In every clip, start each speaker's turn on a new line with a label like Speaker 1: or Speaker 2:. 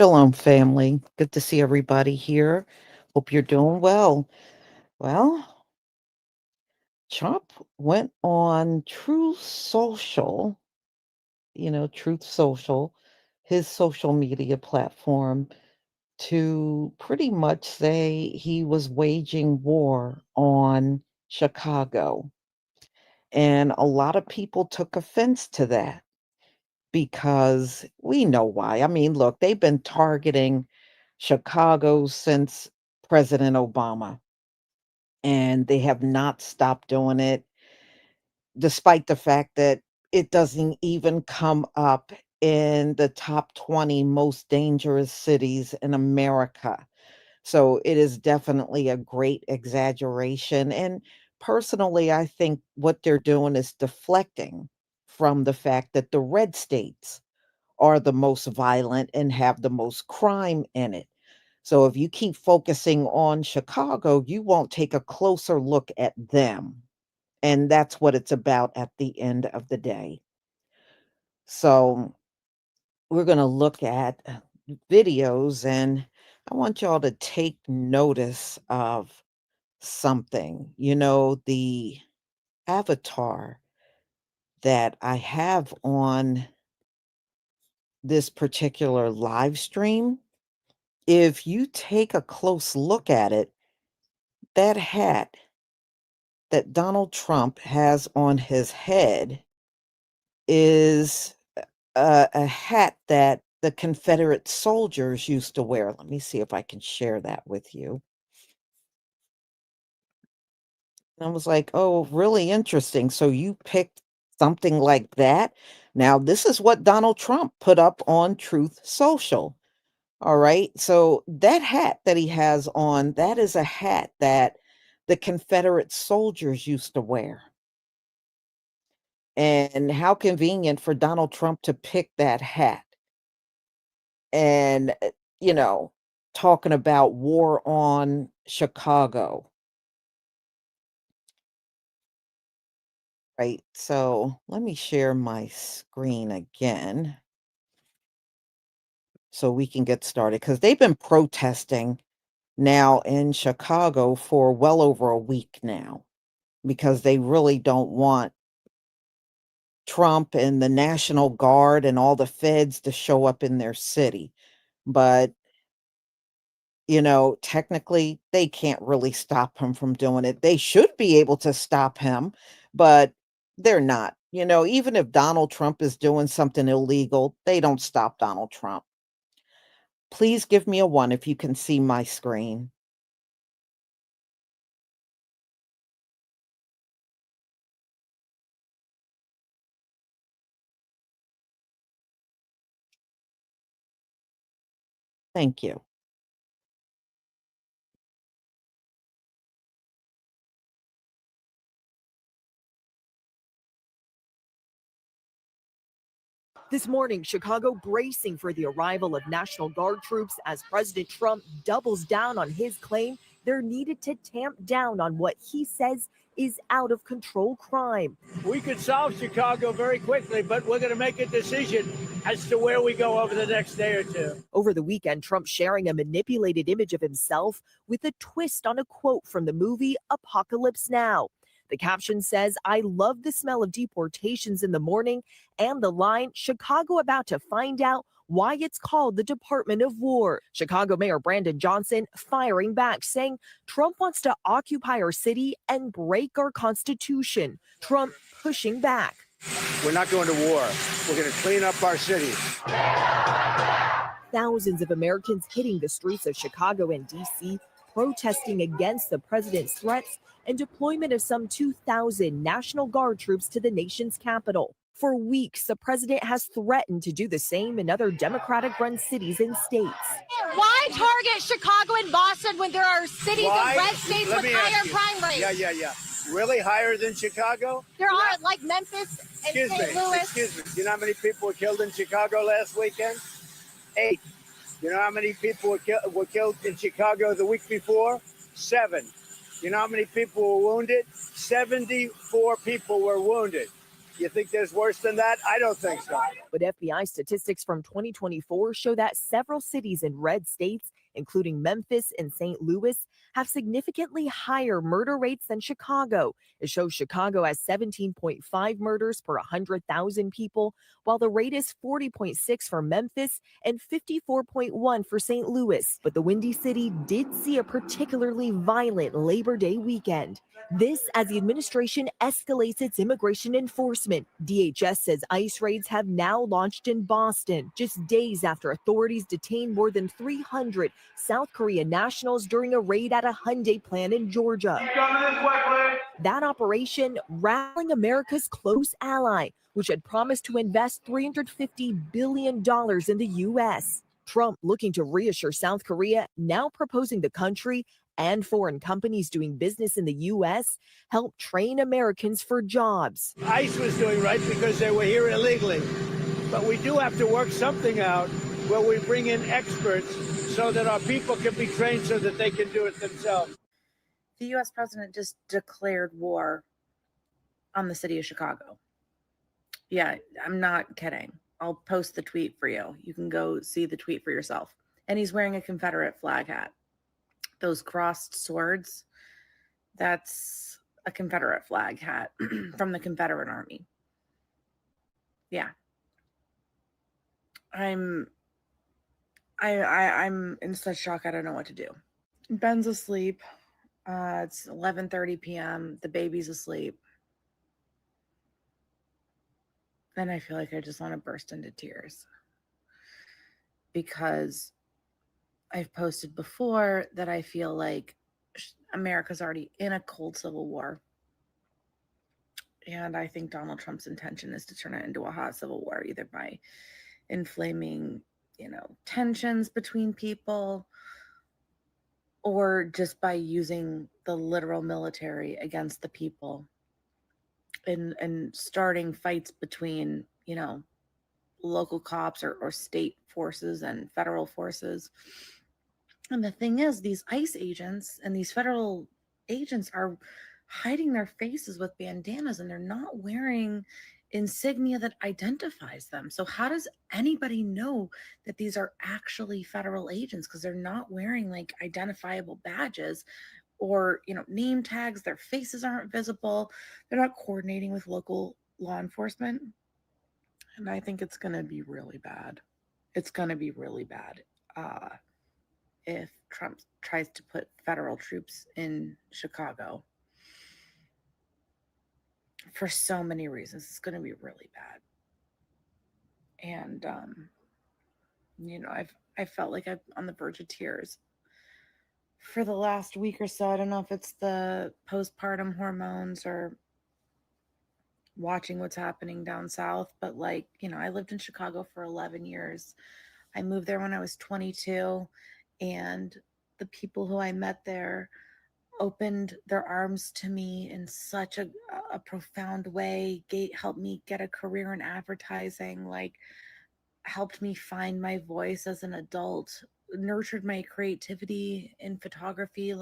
Speaker 1: Shalom, family. Good to see everybody here. Hope you're doing well. Well, Trump went on Truth Social, his social media platform, to pretty much say he was waging war on Chicago. And a lot of people took offense to that because we know why. I mean, look, they've been targeting Chicago since President Obama, and they have not stopped doing it, despite the fact that it doesn't even come up in the top 20 most dangerous cities in America. So it is definitely a great exaggeration. And personally, I think what they're doing is deflecting from the fact that the red states are the most violent and have the most crime in it. So if you keep focusing on Chicago, you won't take a closer look at them. And that's what it's about at the end of the day. So we're going to look at videos, and I want y'all to take notice of something. The avatar that I have on this particular live stream, if you take a close look at it, that hat that Donald Trump has on his head is a hat that the Confederate soldiers used to wear. Let me see if I can share that with you. And I was like, oh, really interesting. So you picked something like that. Now, this is what Donald Trump put up on Truth Social. All right. So that hat that he has on, that is a hat that the Confederate soldiers used to wear. And how convenient for Donald Trump to pick that hat and, you know, talking about war on Chicago. Right. So let me share my screen again so we can get started because they've been protesting now in Chicago for well over a week now because they really don't want Trump and the National Guard and all the feds to show up in their city. But, technically, they can't really stop him from doing it. They should be able to stop him, but they're not. Even if Donald Trump is doing something illegal, they don't stop Donald Trump. Please give me a one if you can see my screen. Thank you.
Speaker 2: This morning, Chicago bracing for the arrival of National Guard troops as President Trump doubles down on his claim they're needed to tamp down on what he says is out of control crime.
Speaker 3: We could solve Chicago very quickly, but we're going to make a decision as to where we go over the next day or two.
Speaker 2: Over the weekend, Trump sharing a manipulated image of himself with a twist on a quote from the movie Apocalypse Now. The caption says, "I love the smell of deportations in the morning," and the line, "Chicago about to find out why it's called the Department of War." Chicago Mayor Brandon Johnson firing back, saying Trump wants to occupy our city and break our Constitution. Trump pushing back.
Speaker 3: We're not going to war. We're going to clean up our city.
Speaker 2: Thousands of Americans hitting the streets of Chicago and D.C., protesting against the president's threats and deployment of some 2,000 National Guard troops to the nation's capital. For weeks, the president has threatened to do the same in other Democratic-run cities and states.
Speaker 4: Why target Chicago and Boston when there are cities and red states with higher crime rates?
Speaker 3: Yeah. Really higher than Chicago?
Speaker 4: There are, like Memphis and St. Louis.
Speaker 3: Excuse me. You know how many people were killed in Chicago last weekend? 8. You know how many people were killed in Chicago the week before? 7. You know how many people were wounded? 74 people were wounded. You think there's worse than that? I don't think so.
Speaker 2: But FBI statistics from 2024 show that several cities in red states, including Memphis and St. Louis, have significantly higher murder rates than Chicago. It shows Chicago has 17.5 murders per 100,000 people, while the rate is 40.6 for Memphis and 54.1 for St. Louis. But the Windy City did see a particularly violent Labor Day weekend. This as the administration escalates its immigration enforcement. DHS says ICE raids have now launched in Boston, just days after authorities detained more than 300 South Korean nationals during a raid at a Hyundai plant in Georgia. That operation rallying America's close ally, which had promised to invest $350 billion in the U.S. Trump looking to reassure South Korea, now proposing the country and foreign companies doing business in the U.S. help train Americans for jobs.
Speaker 3: ICE was doing right because they were here illegally. But we do have to work something out where we bring in experts so that our people can be trained so that they can do it themselves.
Speaker 5: The U.S. president just declared war on the city of Chicago. Yeah, I'm not kidding. I'll post the tweet for you. You can go see the tweet for yourself. And he's wearing a Confederate flag hat. Those crossed swords, that's a Confederate flag hat from the Confederate Army. Yeah. I'm in such shock. I don't know what to do. Ben's asleep. It's 11:30 p.m. The baby's asleep. And I feel like I just want to burst into tears because I've posted before that I feel like America's already in a cold civil war. And I think Donald Trump's intention is to turn it into a hot civil war, either by inflaming, tensions between people or just by using the literal military against the people and starting fights between, local cops or state forces and federal forces. And the thing is, these ICE agents and these federal agents are hiding their faces with bandanas and they're not wearing insignia that identifies them. So how does anybody know that these are actually federal agents? Because they're not wearing like identifiable badges or, name tags. Their faces aren't visible. They're not coordinating with local law enforcement. And I think it's going to be really bad. It's going to be really bad. If Trump tries to put federal troops in Chicago for so many reasons, it's going to be really bad. And, I felt like I'm on the verge of tears for the last week or so. I don't know if it's the postpartum hormones or watching what's happening down south, but I lived in Chicago for 11 years. I moved there when I was 22. And the people who I met there opened their arms to me in such a profound way, helped me get a career in advertising, helped me find my voice as an adult, nurtured my creativity in photography.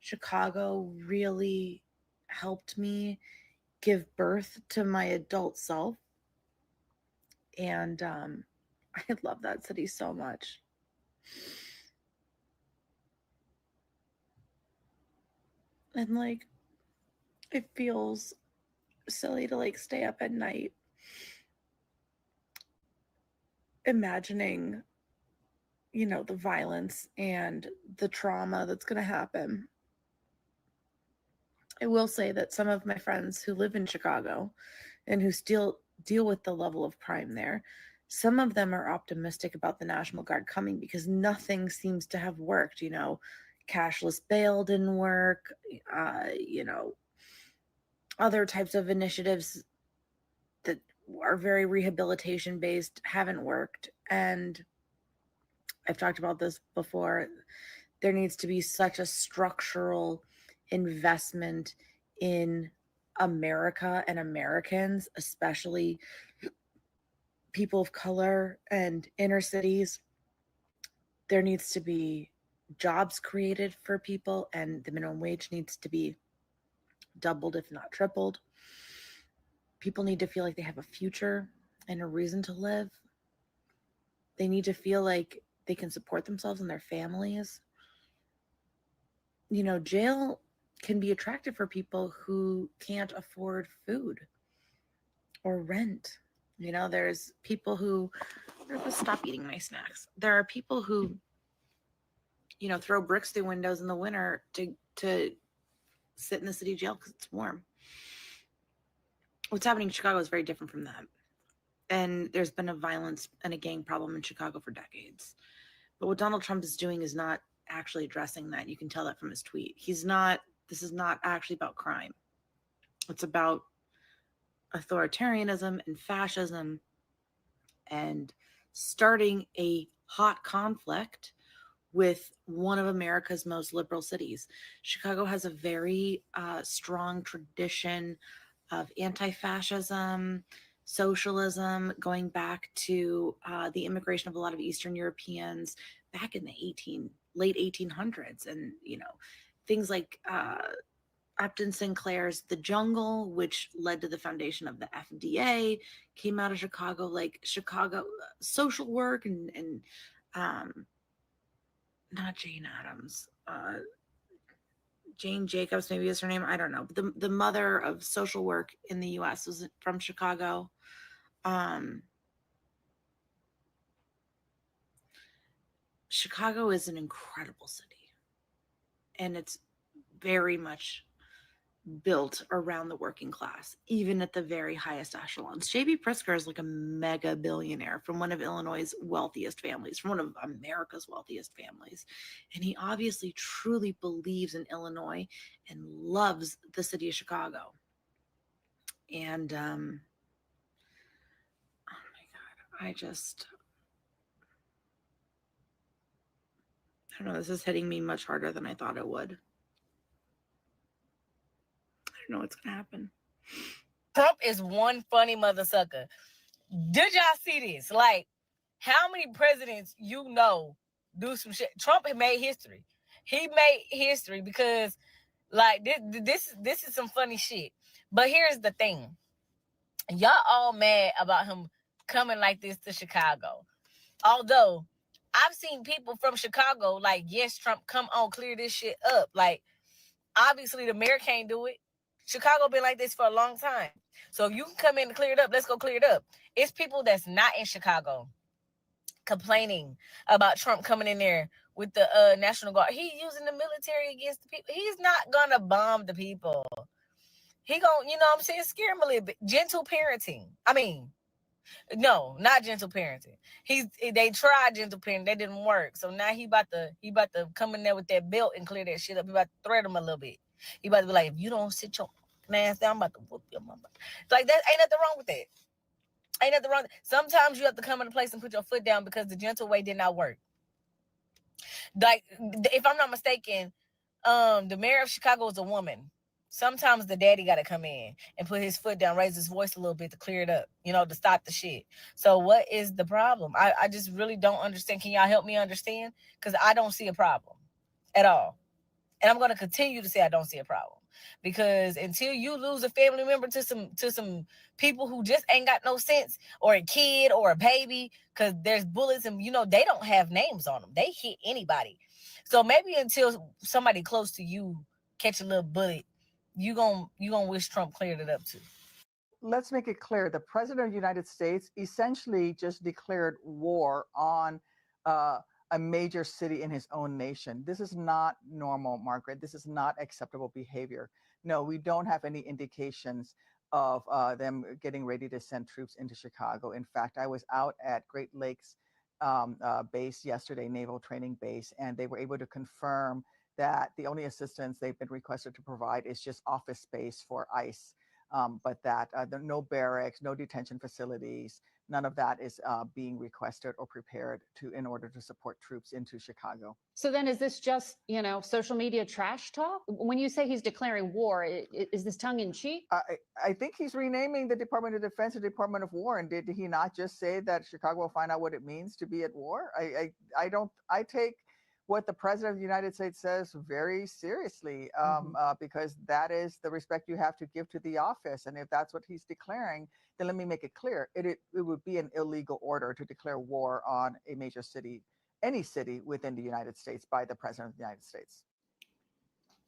Speaker 5: Chicago really helped me give birth to my adult self. And I love that city so much. And it feels silly to stay up at night imagining, the violence and the trauma that's going to happen. I will say that some of my friends who live in Chicago and who still deal with the level of crime there, some of them are optimistic about the National Guard coming because nothing seems to have worked. Cashless bail didn't work, other types of initiatives that are very rehabilitation based haven't worked. And I've talked about this before. There needs to be such a structural investment in America and Americans, especially people of color and inner cities. There needs to be jobs created for people, and the minimum wage needs to be doubled, if not tripled. People need to feel like they have a future and a reason to live. They need to feel like they can support themselves and their families. You know, jail can be attractive for people who can't afford food or rent. You know, there's people who stop eating my snacks. There are people who, you know, throw bricks through windows in the winter to sit in the city jail because it's warm. What's happening in Chicago is very different from that. And there's been a violence and a gang problem in Chicago for decades. But what Donald Trump is doing is not actually addressing that. You can tell that from his tweet. This is not actually about crime. It's about authoritarianism and fascism and starting a hot conflict with one of America's most liberal cities. Chicago has a very strong tradition of anti-fascism, socialism, going back to the immigration of a lot of Eastern Europeans back in the late 1800s, and you know, things like Upton Sinclair's The Jungle, which led to the foundation of the FDA, came out of Chicago. Like Chicago social work and not Jane Addams, Jane Jacobs, maybe is her name. I don't know. The mother of social work in the U.S. was from Chicago. Chicago is an incredible city, and it's very much built around the working class, even at the very highest echelons. J.B. Pritzker is like a mega billionaire from one of Illinois' wealthiest families, from one of America's wealthiest families. And he obviously truly believes in Illinois and loves the city of Chicago. And, oh my God, I don't know, this is hitting me much harder than I thought it would. I don't know what's going to happen.
Speaker 6: Trump is one funny mother sucker. Did y'all see this? Like, how many presidents you know do some shit? Trump had made history. He made history because, like, this is some funny shit. But here's the thing. Y'all all mad about him coming like this to Chicago. Although, I've seen people from Chicago like, yes, Trump, come on, clear this shit up. Like, obviously, the mayor can't do it. Chicago been like this for a long time. So if you can come in and clear it up, let's go clear it up. It's people that's not in Chicago complaining about Trump coming in there with the National Guard. He's using the military against the people. He's not going to bomb the people. He going, you know what I'm saying, scare him a little bit. Gentle parenting. I mean, no, not gentle parenting. They tried gentle parenting, that didn't work. So now he about to come in there with that belt and clear that shit up. He about to threat him a little bit. He about to be like, if you don't sit your ass down, I'm about to whoop your mama. Like, that ain't nothing wrong with that. Ain't nothing wrong. Sometimes you have to come into place and put your foot down because the gentle way did not work. Like, if I'm not mistaken, the mayor of Chicago is a woman. Sometimes the daddy got to come in and put his foot down, raise his voice a little bit to clear it up, you know, to stop the shit. So what is the problem? I just really don't understand. Can y'all help me understand? Because I don't see a problem at all. And I'm going to continue to say I don't see a problem, because until you lose a family member to some people who just ain't got no sense, or a kid or a baby, because there's bullets and, you know, they don't have names on them. They hit anybody. So maybe until somebody close to you catch a little bullet, you gonna wish Trump cleared it up too.
Speaker 7: Let's make it clear. The president of the United States essentially just declared war on a major city in his own nation. This is not normal, Margaret. This is not acceptable behavior. No, we don't have any indications of them getting ready to send troops into Chicago. In fact, I was out at Great Lakes base yesterday, Naval Training Base, and they were able to confirm that the only assistance they've been requested to provide is just office space for ICE. But that there are no barracks, no detention facilities, none of that is being requested or prepared in order to support troops into Chicago.
Speaker 8: So then is this just, you know, social media trash talk? When you say he's declaring war, is this tongue in cheek?
Speaker 7: I think he's renaming the Department of Defense the Department of War. And did he not just say that Chicago will find out what it means to be at war? I take what the president of the United States says very seriously, because that is the respect you have to give to the office. And if that's what he's declaring, then let me make it clear. It would be an illegal order to declare war on a major city, any city within the United States, by the president of the United States.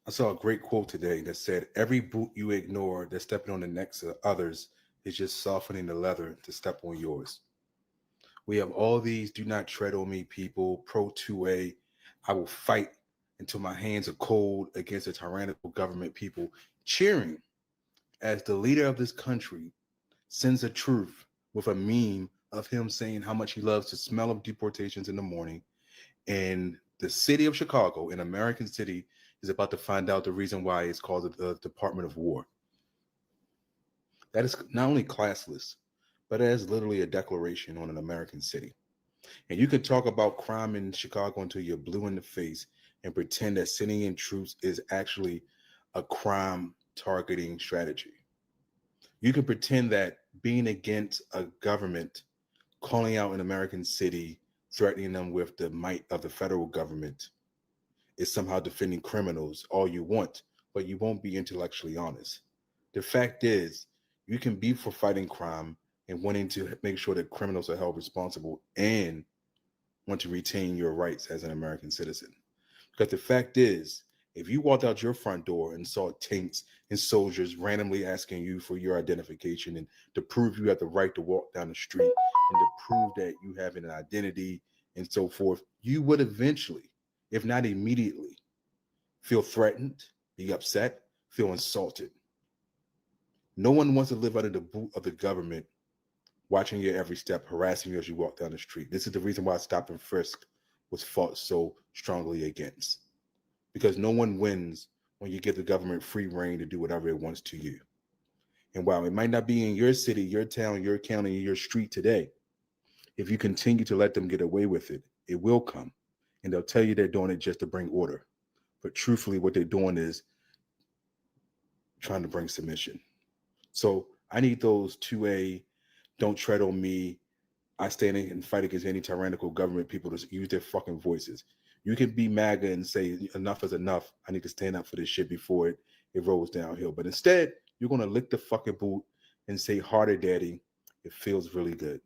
Speaker 9: I saw a great quote today that said, every boot you ignore that's stepping on the necks of others is just softening the leather to step on yours. We have all these do not tread on me people, pro 2A, I will fight until my hands are cold against the tyrannical government people, cheering as the leader of this country sends a truth with a meme of him saying how much he loves the smell of deportations in the morning. And the city of Chicago, an American city, is about to find out the reason why it's called the Department of War. That is not only classless, but it is literally a declaration on an American city. And you can talk about crime in Chicago until you're blue in the face and pretend that sending in troops is actually a crime targeting strategy. You can pretend that being against a government, calling out an American city, threatening them with the might of the federal government is somehow defending criminals all you want, but you won't be intellectually honest. The fact is, you can be for fighting crime and wanting to make sure that criminals are held responsible and want to retain your rights as an American citizen. Because the fact is, if you walked out your front door and saw tanks and soldiers randomly asking you for your identification and to prove you have the right to walk down the street and to prove that you have an identity and so forth, you would eventually, if not immediately, feel threatened, be upset, feel insulted. No one wants to live under the boot of the government watching your every step, harassing you as you walk down the street. This is the reason why stop and frisk was fought so strongly against. Because no one wins when you give the government free reign to do whatever it wants to you. And while it might not be in your city, your town, your county, your street today, if you continue to let them get away with it, it will come. And they'll tell you they're doing it just to bring order. But truthfully, what they're doing is trying to bring submission. So I need those 2A, don't tread on me, I stand in and fight against any tyrannical government people to use their fucking voices. You can be MAGA and say enough is enough. I need to stand up for this shit before it rolls downhill. But instead, you're going to lick the fucking boot and say, harder, daddy. It feels really good.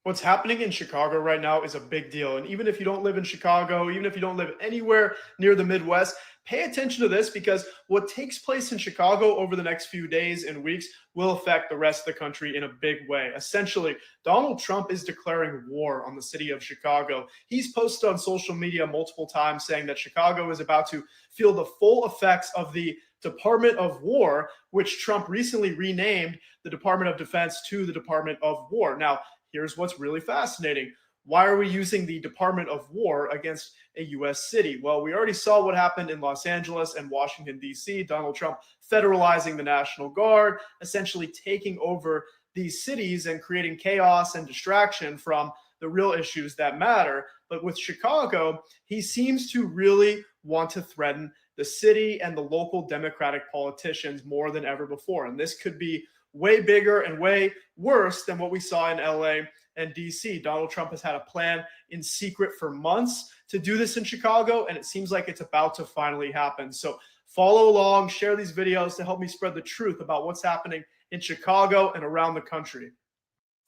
Speaker 10: What's happening in Chicago right now is a big deal. And even if you don't live in Chicago, even if you don't live anywhere near the Midwest, pay attention to this, because what takes place in Chicago over the next few days and weeks will affect the rest of the country in a big way. Essentially, Donald Trump is declaring war on the city of Chicago. He's posted on social media multiple times saying that Chicago is about to feel the full effects of the Department of War, which Trump recently renamed the Department of Defense to the Department of War. Now, here's what's really fascinating. Why are we using the Department of War against a U.S. city? Well, we already saw what happened in Los Angeles and Washington, D.C. Donald Trump federalizing the National Guard, essentially taking over these cities and creating chaos and distraction from the real issues that matter. But with Chicago, he seems to really want to threaten the city and the local Democratic politicians more than ever before. And this could be way bigger and way worse than what we saw in LA and DC. Donald Trump has had a plan in secret for months to do this in Chicago, and it seems like it's about to finally happen. So follow along, share these videos to help me spread the truth about what's happening in Chicago and around the country.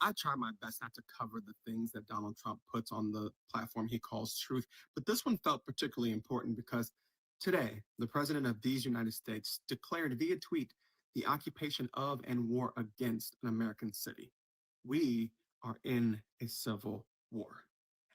Speaker 11: I try my best not to cover the things that Donald Trump puts on the platform he calls truth, but this one felt particularly important because today, the president of these United States declared via tweet the occupation of and war against an American city. We are in a civil war.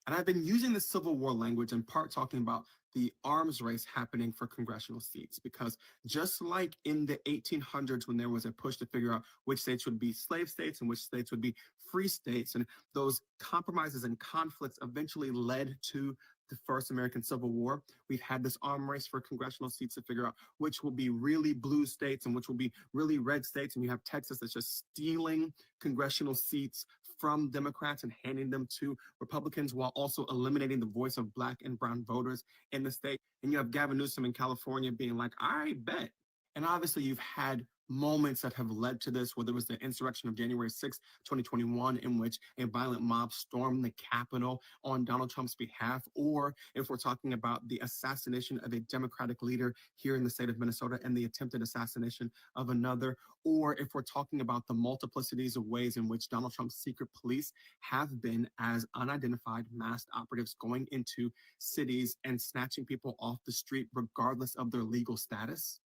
Speaker 11: And I've been using the Civil War language in part talking about the arms race happening for congressional seats, because just like in the 1800s when there was a push to figure out which states would be slave states and which states would be free states, and those compromises and conflicts eventually led to the first American Civil War, we've had this arm race for congressional seats to figure out which will be really blue states and which will be really red states. And you have Texas that's just stealing congressional seats from Democrats and handing them to Republicans while also eliminating the voice of Black and brown voters in the state. And you have Gavin Newsom in California being like, I bet. And obviously you've had moments that have led to this, whether it was the insurrection of January 6, 2021, in which a violent mob stormed the Capitol on Donald Trump's behalf, or if we're talking about the assassination of a Democratic leader here in the state of Minnesota and the attempted assassination of another, or if we're talking about the multiplicities of ways in which Donald Trump's secret police have been as unidentified masked operatives going into cities and snatching people off the street regardless of their legal status.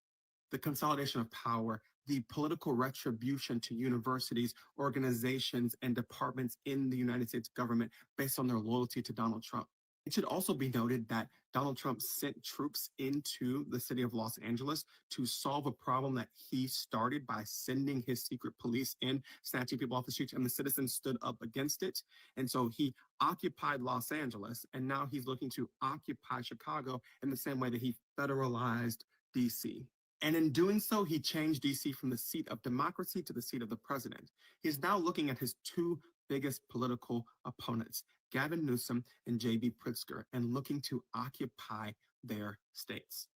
Speaker 11: The consolidation of power, the political retribution to universities, organizations, and departments in the United States government based on their loyalty to Donald Trump. It should also be noted that Donald Trump sent troops into the city of Los Angeles to solve a problem that he started by sending his secret police in, snatching people off the streets, and the citizens stood up against it. And so he occupied Los Angeles, and now he's looking to occupy Chicago in the same way that he federalized DC. And in doing so, he changed DC from the seat of democracy to the seat of the president. He's now looking at his two biggest political opponents, Gavin Newsom and J.B. Pritzker, and looking to occupy their states.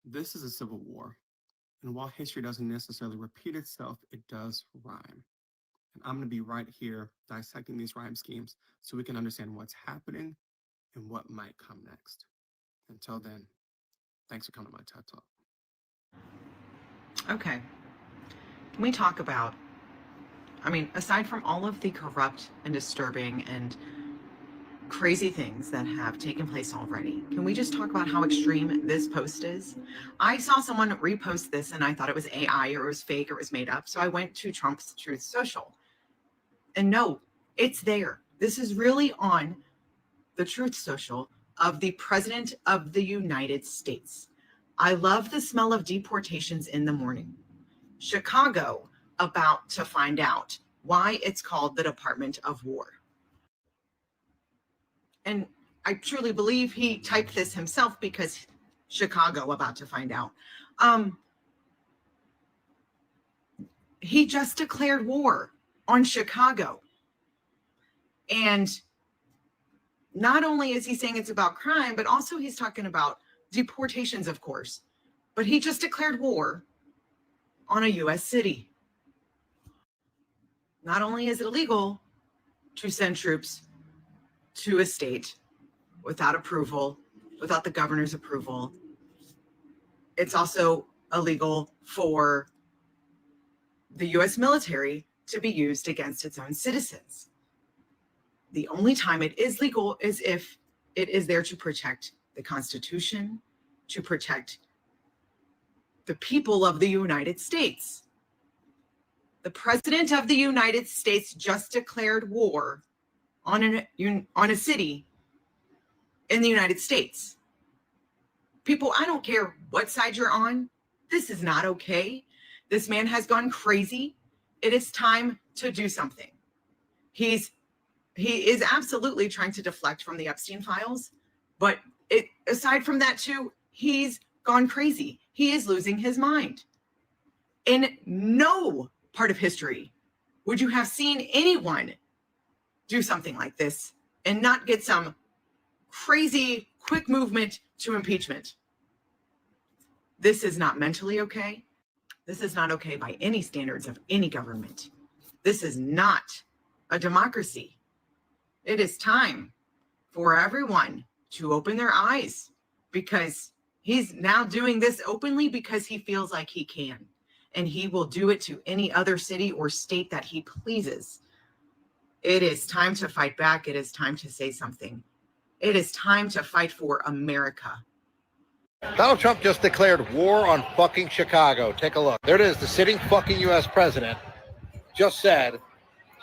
Speaker 11: This is a civil war. And while history doesn't necessarily repeat itself, it does rhyme. And I'm going to be right here dissecting these rhyme schemes so we can understand what's happening and what might come next. Until then, thanks for coming to my TED Talk.
Speaker 12: Okay. Can we talk about, aside from all of the corrupt and disturbing and crazy things that have taken place already, can we just talk about how extreme this post is? I saw someone repost this and I thought it was AI or it was fake or it was made up. So I went to Trump's Truth Social. And no, it's there. This is really on the Truth Social of the President of the United States. I love the smell of deportations in the morning. Chicago about to find out why it's called the Department of War. And I truly believe he typed this himself because Chicago about to find out. He just declared war on Chicago. And not only is he saying it's about crime, but also he's talking about deportations, of course. But he just declared war on a U.S. city. Not only is it illegal to send troops to a state without approval, without the governor's approval, it's also illegal for the U.S. military to be used against its own citizens. The only time it is legal is if it is there to protect the Constitution, to protect the people of the United States. The President of the United States just declared war on a city in the United States. People, I don't care what side you're on. This is not okay. This man has gone crazy. It is time to do something. He is absolutely trying to deflect from the Epstein files, but aside from that too, he's gone crazy. He is losing his mind. In no part of history would you have seen anyone do something like this and not get some crazy quick movement to impeachment. This is not mentally okay. This is not okay by any standards of any government. This is not a democracy. It is time for everyone to open their eyes, because he's now doing this openly because he feels like he can, and he will do it to any other city or state that he pleases. It is time to fight back. It is time to say something. It is time to fight for America.
Speaker 13: Donald Trump just declared war on fucking Chicago. Take a look. There it is. The sitting fucking U.S. president just said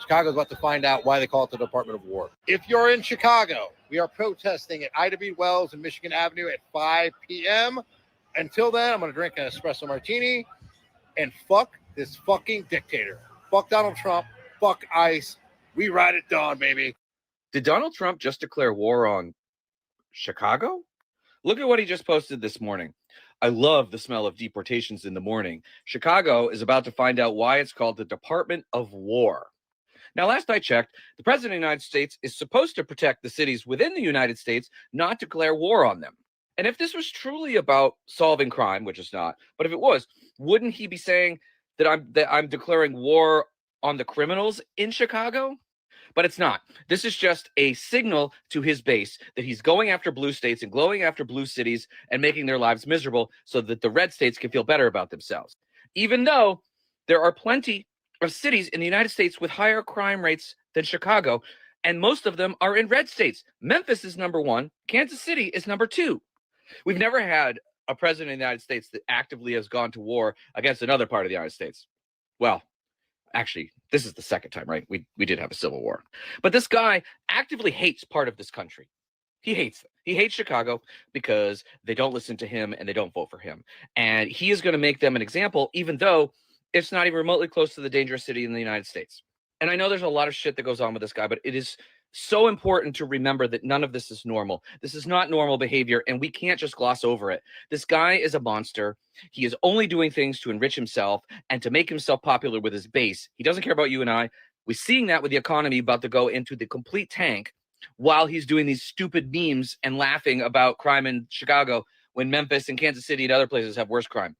Speaker 13: Chicago's about to find out why they call it the Department of War. If you're in Chicago, we are protesting at Ida B. Wells and Michigan Avenue at 5 p.m. Until then, I'm going to drink an espresso martini and fuck this fucking dictator. Fuck Donald Trump. Fuck ICE. We ride at dawn, baby.
Speaker 14: Did Donald Trump just declare war on Chicago? Look at what he just posted this morning. I love the smell of deportations in the morning. Chicago is about to find out why it's called the Department of War. Now, last I checked, the President of the United States is supposed to protect the cities within the United States, not declare war on them. And if this was truly about solving crime, which it's not, but if it was, wouldn't he be saying that I'm declaring war on the criminals in Chicago, but it's not. This is just a signal to his base that he's going after blue states and going after blue cities and making their lives miserable so that the red states can feel better about themselves. Even though there are plenty of cities in the United States with higher crime rates than Chicago, and most of them are in red states. Memphis is number 1. Kansas City is number 2. We've never had a president of the United States that actively has gone to war against another part of the United States. Well, actually, this is the second time, right? We did have a civil war. But this guy actively hates part of this country. He hates them. He hates Chicago because they don't listen to him and they don't vote for him. And he is going to make them an example, even though it's not even remotely close to the dangerous city in the United States. And I know there's a lot of shit that goes on with this guy, but it is so important to remember that none of this is normal. This is not normal behavior, and we can't just gloss over it. This guy is a monster. He is only doing things to enrich himself and to make himself popular with his base. He doesn't care about you and I. We're seeing that with the economy about to go into the complete tank while he's doing these stupid memes and laughing about crime in Chicago when Memphis and Kansas City and other places have worse crime.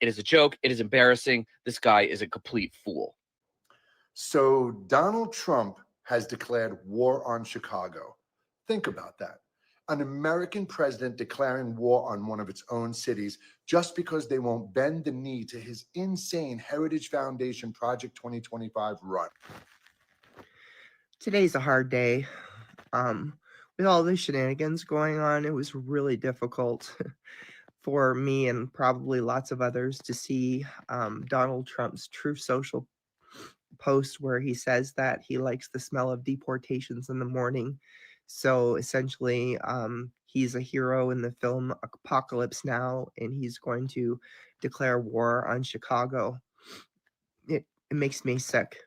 Speaker 14: It is a joke. It is embarrassing. This guy is a complete fool.
Speaker 15: So Donald Trump has declared war on Chicago. Think about that. An American president declaring war on one of its own cities just because they won't bend the knee to his insane Heritage Foundation Project 2025 run.
Speaker 16: Today's a hard day. With all the shenanigans going on, it was really difficult for me and probably lots of others to see Donald Trump's Truth Social post where he says that he likes the smell of deportations in the morning. So essentially, he's a hero in the film Apocalypse Now, and he's going to declare war on Chicago. It makes me sick.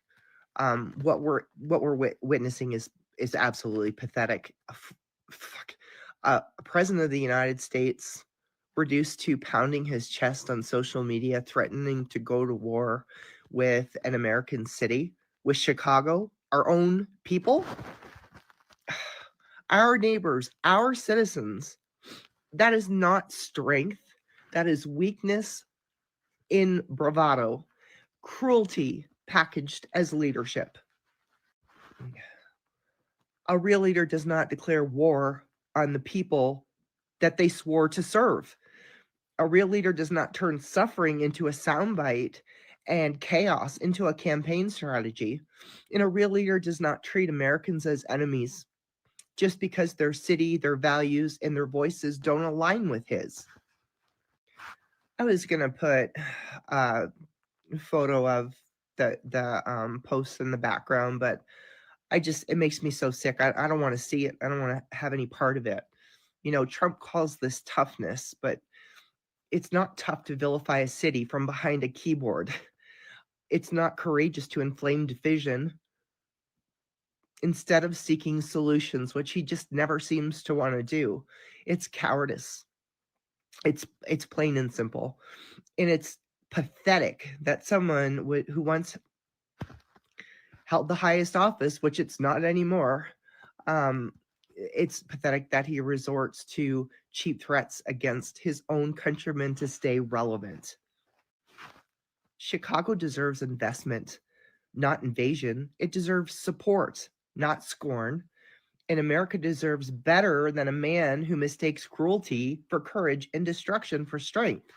Speaker 16: What we're witnessing is absolutely pathetic. A president of the United States reduced to pounding his chest on social media, threatening to go to war with an American city, with Chicago, our own people, our neighbors, our citizens. That is not strength. That is weakness in bravado, cruelty packaged as leadership. A real leader does not declare war on the people that they swore to serve. A real leader does not turn suffering into a soundbite and chaos into a campaign strategy. And a real leader does not treat Americans as enemies just because their city, their values, and their voices don't align with his. I was going to put a photo of the posts in the background, but it makes me so sick. I don't want to see it. I don't want to have any part of it. You know, Trump calls this toughness, but it's not tough to vilify a city from behind a keyboard. It's not courageous to inflame division instead of seeking solutions, which he just never seems to want to do. It's cowardice. It's plain and simple. And it's pathetic that someone who once held the highest office, which it's not anymore, it's pathetic that he resorts to cheap threats against his own countrymen to stay relevant. Chicago deserves investment, not invasion. It deserves support, not scorn. And America deserves better than a man who mistakes cruelty for courage and destruction for strength.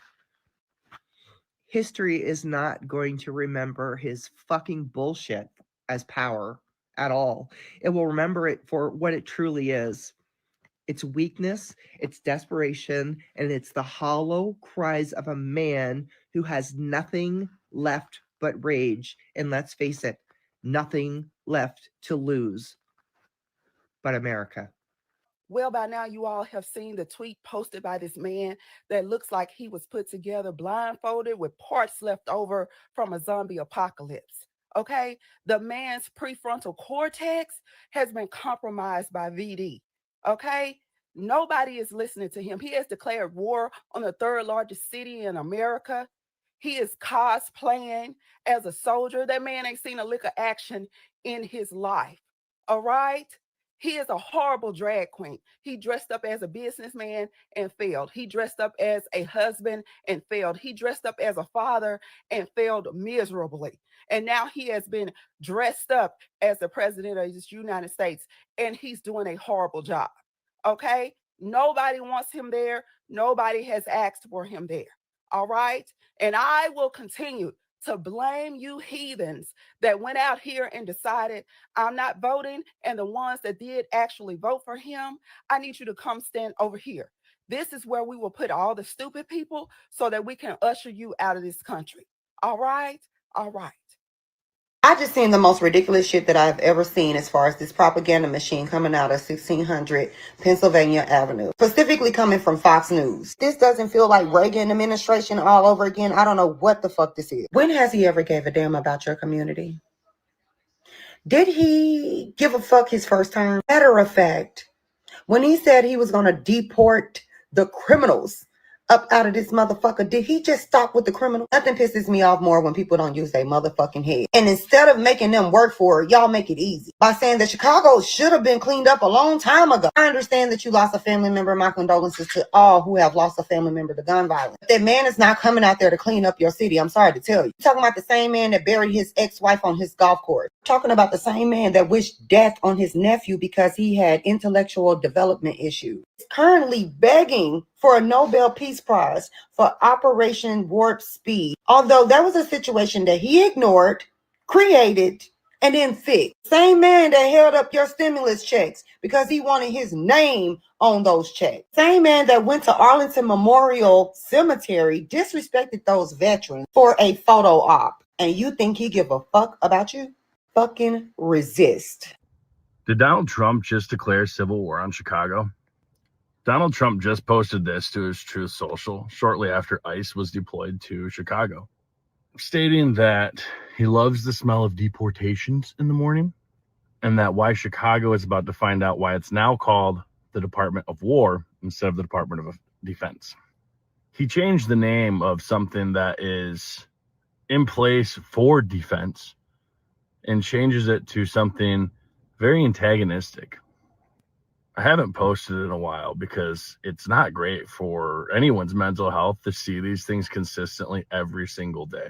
Speaker 16: History is not going to remember his fucking bullshit as power at all. It will remember it for what it truly is. It's weakness, it's desperation, and it's the hollow cries of a man who has nothing left but rage. And let's face it, nothing left to lose but America.
Speaker 17: Well, by now you all have seen the tweet posted by this man that looks like he was put together blindfolded with parts left over from a zombie apocalypse. Okay, the man's prefrontal cortex has been compromised by VD. Okay, nobody is listening to him. He has declared war on the third largest city in America. He is cosplaying as a soldier. That man ain't seen a lick of action in his life. All right, He is a horrible drag queen. He dressed up as a businessman and failed. He dressed up as a husband and failed. He dressed up as a father and failed miserably. And now he has been dressed up as the president of the United States, and he's doing a horrible job. Okay? Nobody wants him there. Nobody has asked for him there. All right? And I will continue to blame you heathens that went out here and decided I'm not voting, and the ones that did actually vote for him, I need you to come stand over here. This is where we will put all the stupid people so that we can usher you out of this country. All right? All right.
Speaker 18: I just seen the most ridiculous shit that I've ever seen as far as this propaganda machine coming out of 1600 Pennsylvania Avenue, specifically coming from Fox News. This doesn't feel like Reagan administration all over again. I don't know what the fuck this is. When has he ever gave a damn about your community? Did he give a fuck his first term? Matter of fact, when he said he was going to deport the criminals up out of this motherfucker, did he just stop with the criminal? Nothing pisses me off more when people don't use their motherfucking head. And instead of making them work for it, y'all make it easy by saying that Chicago should have been cleaned up a long time ago. I understand that you lost a family member. My condolences to all who have lost a family member to gun violence. That man is not coming out there to clean up your city. I'm sorry to tell you. You're talking about the same man that buried his ex-wife on his golf course. You're talking about the same man that wished death on his nephew because he had intellectual development issues. He's currently begging for a Nobel Peace Prize for Operation Warp Speed, although that was a situation that he ignored, created, and then fixed. Same man that held up your stimulus checks because he wanted his name on those checks. Same man that went to Arlington Memorial Cemetery, disrespected those veterans for a photo op. And you think he give a fuck about you? Fucking resist.
Speaker 19: Did Donald Trump just declare civil war on Chicago? Donald Trump just posted this to his Truth Social shortly after ICE was deployed to Chicago, stating that he loves the smell of deportations in the morning and that why Chicago is about to find out why it's now called the Department of War instead of the Department of Defense. He changed the name of something that is in place for defense and changes it to something very antagonistic. I haven't posted in a while because it's not great for anyone's mental health to see these things consistently every single day.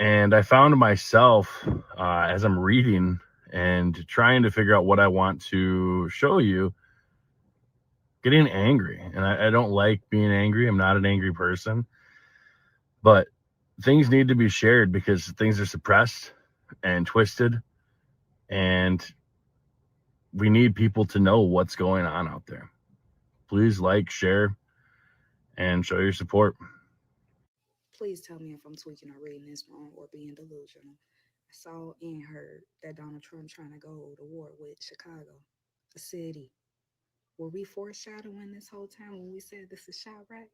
Speaker 19: And I found myself as I'm reading and trying to figure out what I want to show you, getting angry. And I don't like being angry. I'm not an angry person. But things need to be shared because things are suppressed and twisted. And we need people to know what's going on out there. Please like, share, and show your support.
Speaker 20: Please tell me if I'm tweaking or reading this wrong or being delusional. I saw and heard that Donald Trump trying to go to war with Chicago, a city. Were we foreshadowing this whole time when we said this is Chirac?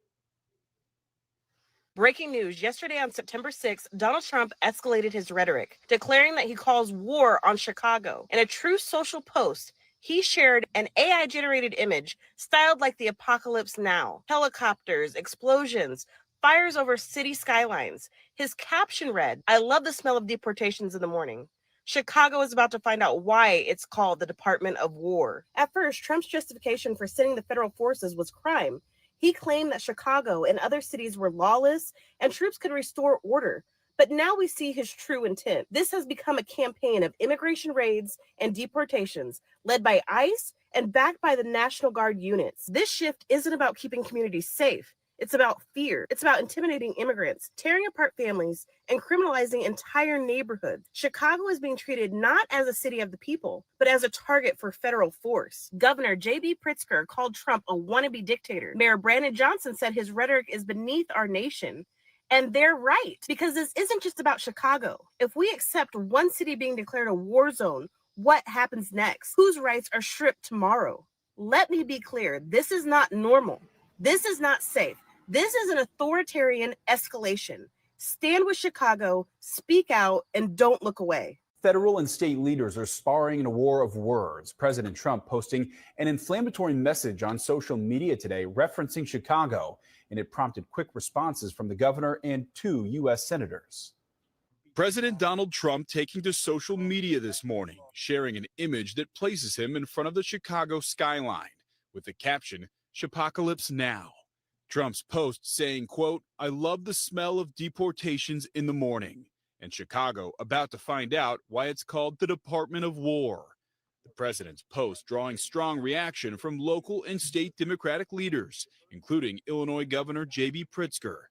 Speaker 2: Breaking news. Yesterday on September 6th, Donald Trump escalated his rhetoric, declaring that he calls war on Chicago. In a Truth Social post, he shared an AI-generated image styled like the apocalypse now. Helicopters, explosions, fires over city skylines. His caption read, "I love the smell of deportations in the morning. Chicago is about to find out why it's called the Department of War." At first, Trump's justification for sending the federal forces was crime. He claimed that Chicago and other cities were lawless and troops could restore order. But now we see his true intent. This has become a campaign of immigration raids and deportations led by ICE and backed by the National Guard units. This shift isn't about keeping communities safe. It's about fear. It's about intimidating immigrants, tearing apart families, and criminalizing entire neighborhoods. Chicago is being treated not as a city of the people, but as a target for federal force. Governor J.B. Pritzker called Trump a wannabe dictator. Mayor Brandon Johnson said his rhetoric is beneath our nation. And they're right, because this isn't just about Chicago. If we accept one city being declared a war zone, what happens next? Whose rights are stripped tomorrow? Let me be clear, this is not normal. This is not safe. This is an authoritarian escalation. Stand with Chicago, speak out, and don't look away.
Speaker 21: Federal and state leaders are sparring in a war of words. President Trump posting an inflammatory message on social media today referencing Chicago, and it prompted quick responses from the governor and 2 U.S. senators.
Speaker 1: President Donald Trump taking to social media this morning, sharing an image that places him in front of the Chicago skyline with the caption, "Chipocalypse now." Trump's post saying, quote, "I love the smell of deportations in the morning," and Chicago about to find out why it's called the Department of War. The president's post drawing strong reaction from local and state Democratic leaders, including Illinois Governor J.B. Pritzker.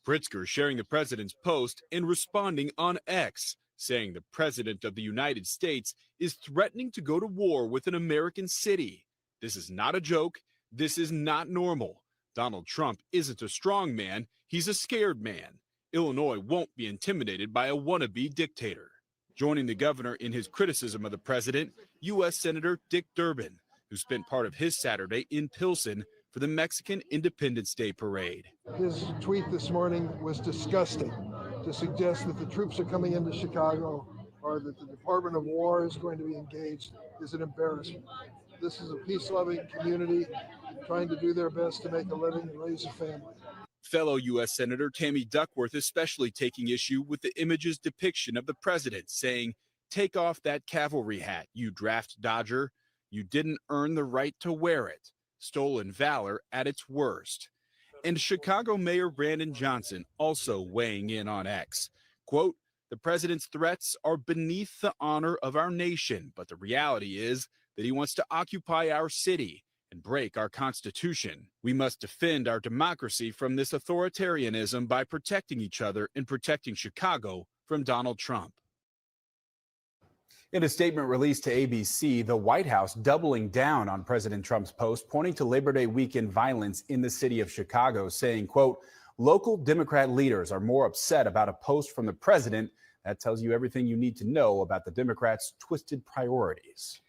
Speaker 1: Pritzker sharing the president's post and responding on X, saying the president of the United States is threatening to go to war with an American city. This is not a joke. This is not normal. Donald Trump isn't a strong man. He's a scared man. Illinois won't be intimidated by a wannabe dictator. Joining the governor in his criticism of the president, U.S. Senator Dick Durbin, who spent part of his Saturday in Pilsen for the Mexican Independence Day parade.
Speaker 22: His tweet this morning was disgusting. To suggest that the troops are coming into Chicago or that the Department of War is going to be engaged is an embarrassment. This is a peace-loving community trying to do their best to make a living and raise a family.
Speaker 1: Fellow U.S. Senator Tammy Duckworth especially taking issue with the image's depiction of the president, saying, "Take off that cavalry hat, you draft dodger. You didn't earn the right to wear it. Stolen valor at its worst." And Chicago Mayor Brandon Johnson also weighing in on X. Quote, "The president's threats are beneath the honor of our nation, but the reality is that he wants to occupy our city and break our Constitution. We must defend our democracy from this authoritarianism by protecting each other and protecting Chicago from Donald Trump."
Speaker 21: In a statement released to ABC, the White House doubling down on President Trump's post, pointing to Labor Day weekend violence in the city of Chicago, saying, quote, "Local Democrat leaders are more upset about a post from the president. That tells you everything you need to know about the Democrats' twisted priorities."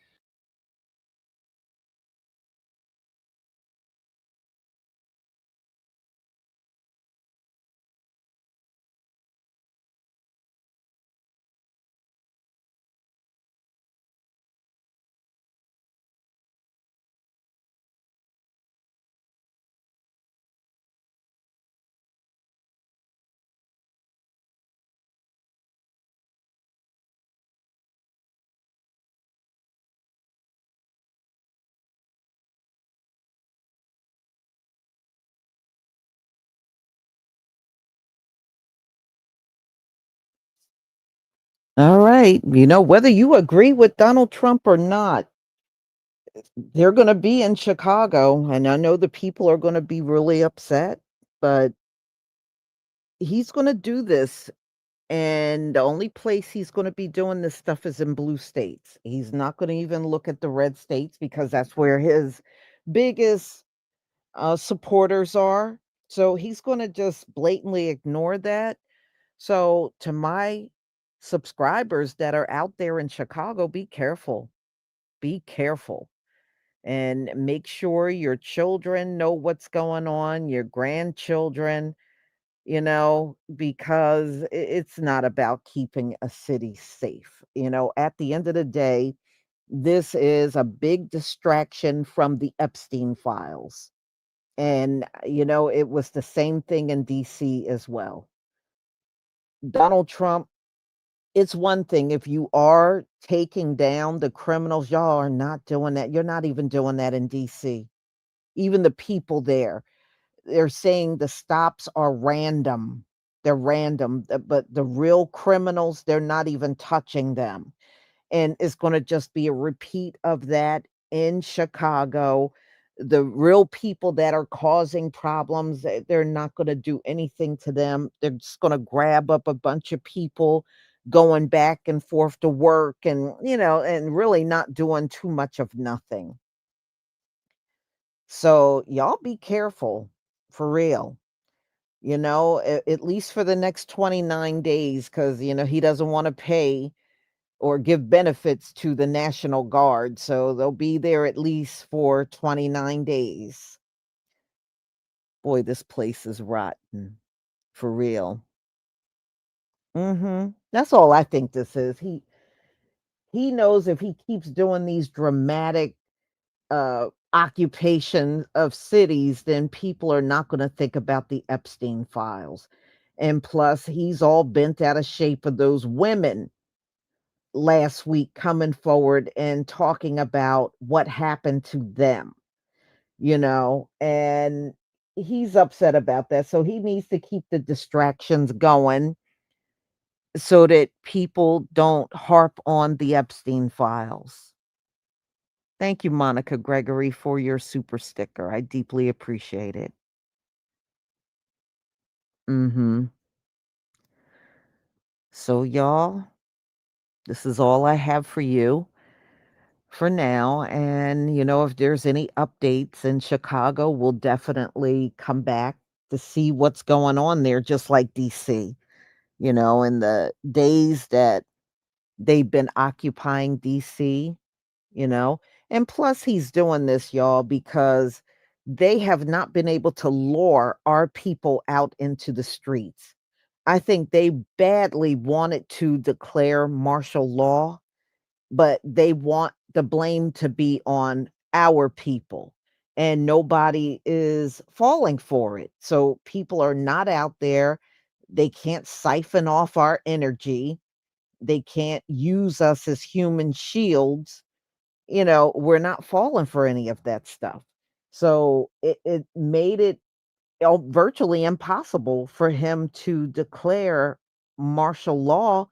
Speaker 23: All right. Whether you agree with Donald Trump or not, they're going to be in Chicago. And I know the people are going to be really upset, but he's going to do this. And the only place he's going to be doing this stuff is in blue states. He's not going to even look at the red states because that's where his biggest supporters are. So he's going to just blatantly ignore that. So to my subscribers that are out there in Chicago, be careful. Be careful. And make sure your children know what's going on, your grandchildren, because it's not about keeping a city safe. At the end of the day, this is a big distraction from the Epstein files. And, it was the same thing in DC as well. Donald Trump, it's one thing if you are taking down the criminals, y'all are not doing that. You're not even doing that in DC. Even the people there, they're saying the stops are random. They're random, but the real criminals, they're not even touching them. And it's going to just be a repeat of that in Chicago. The real people that are causing problems, they're not going to do anything to them. They're just going to grab up a bunch of people going back and forth to work and really not doing too much of nothing. So y'all be careful for real. At least for the next 29 days, because he doesn't want to pay or give benefits to the National Guard. So they'll be there at least for 29 days. Boy, this place is rotten. For real. That's all I think this is. He knows if he keeps doing these dramatic occupation of cities, then people are not going to think about the Epstein files. And plus, he's all bent out of shape of those women last week coming forward and talking about what happened to them, and he's upset about that. So he needs to keep the distractions going so that people don't harp on the Epstein files. Thank you, Monica Gregory, for your super sticker. I deeply appreciate it. So, y'all, this is all I have for you for now. And, if there's any updates in Chicago, we'll definitely come back to see what's going on there, just like DC. In the days that they've been occupying DC, you know. And plus, he's doing this, y'all, because they have not been able to lure our people out into the streets. I think they badly wanted to declare martial law, but they want the blame to be on our people. And nobody is falling for it. So people are not out there. They can't siphon off our energy. They can't use us as human shields. We're not falling for any of that stuff. So it made it virtually impossible for him to declare martial law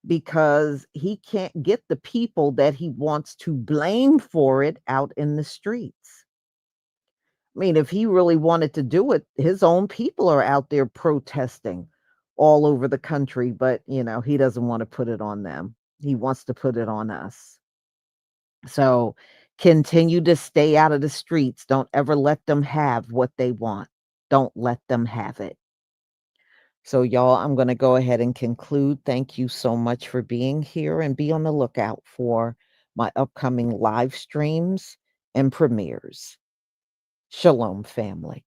Speaker 23: because he can't get the people that he wants to blame for it out in the streets. I mean, if he really wanted to do it, his own people are out there protesting all over the country, but he doesn't want to put it on them. He wants to put it on us. So continue to stay out of the streets. Don't ever let them have what they want. Don't let them have it. So, y'all, I'm going to go ahead and conclude. Thank you so much for being here, and be on the lookout for my upcoming live streams and premieres. Shalom, family.